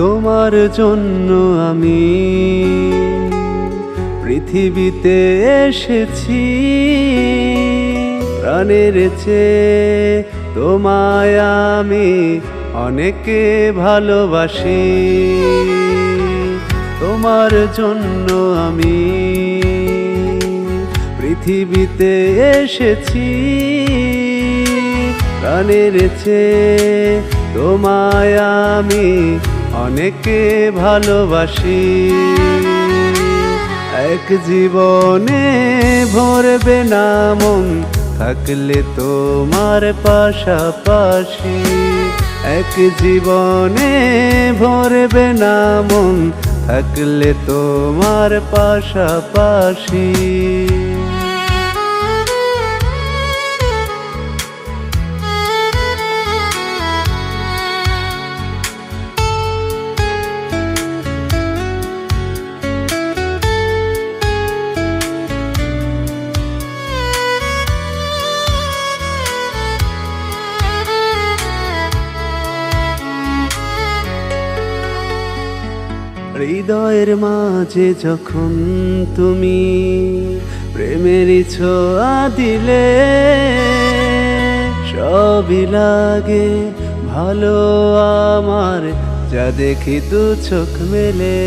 তোমার জন্য আমি পৃথিবীতে এসেছি, প্রাণের চেয়ে তোমায় আমি অনেকে ভালোবাসি। তোমার জন্য আমি পৃথিবীতে এসেছি, প্রাণের চেয়ে তোমায় আমি অনেকে ভালোবাসি। এক জীবনে ভরবে না মন থাকলে তোমার পাশাপাশি। এক জীবনে ভরবে না মন থাকলে তোমার পাশাপাশি। হৃদয়ের মাঝে যখন তুমি প্রেমেরই ছোঁয়া দিলে, সবই লাগে ভালো আমার যা দেখি দু চোখ মেলে।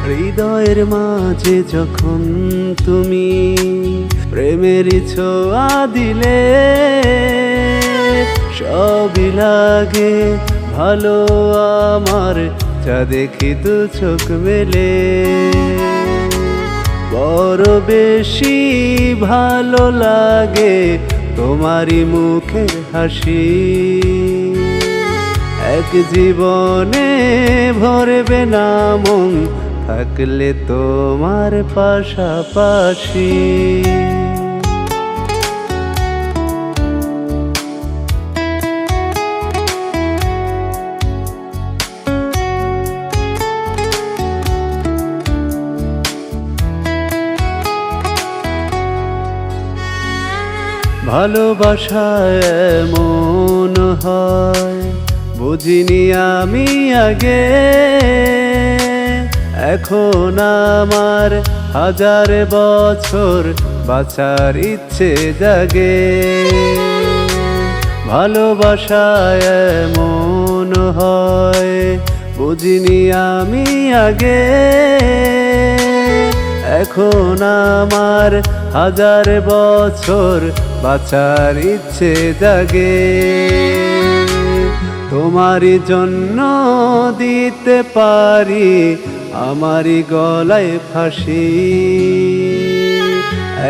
হৃদয়ের মাঝে যখন তুমি প্রেমেরই ছোঁয়া দিলে, সবই লাগে ভালো আমার যা দেখি দু চোখ মেলে। বড় বেশি ভালো লাগে তোমারই মুখের হাসি। এক জীবনে ভরবে না মন থাকলে তোমার পাশাপাশি। ভালোবাসা এমন হয় বুঝিনি আমি আগে, এখন আমার হাজার বছর বাঁচার ইচ্ছে জাগে। ভালোবাসা এমন হয় বুঝিনি আমি আগে, এখন আমার হাজার বছর বাঁচার ইচ্ছে জাগে। তোমারই জন্য দিতে পারি আমারই গলায় ফাঁসি।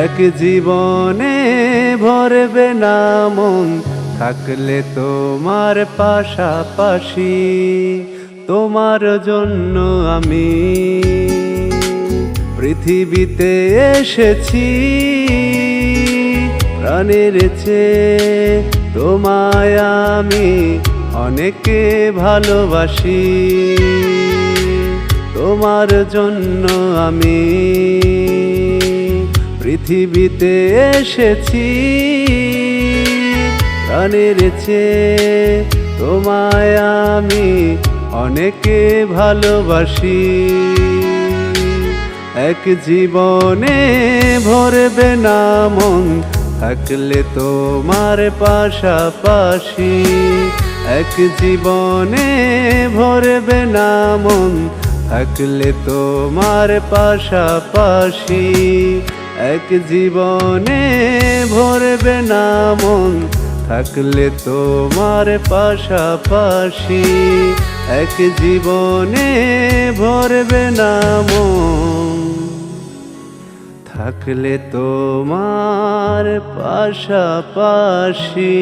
এক জীবনে ভরবে না মন থাকলে তোমার পাশাপাশি। তোমার জন্য আমি পৃথিবীতে এসেছি, প্রাণের চেয়ে তোমায় আমি অনেকে ভালোবাসি। তোমার জন্য আমি পৃথিবীতে এসেছি, প্রাণের চেয়ে তোমায় আমি অনেকে ভালোবাসি। এক জীবনে ভরবে না মন থাকলে তোমার পাশাপাশি। এক জীবনে ভরবে না মন থাকলে তোমার পাশাপাশি। এক জীবনে ভরবে না মন থাকলে তোমার পাশাপাশি। এক জীবনে ভরবে না মন থাকলে তোমার পাশাপাশি।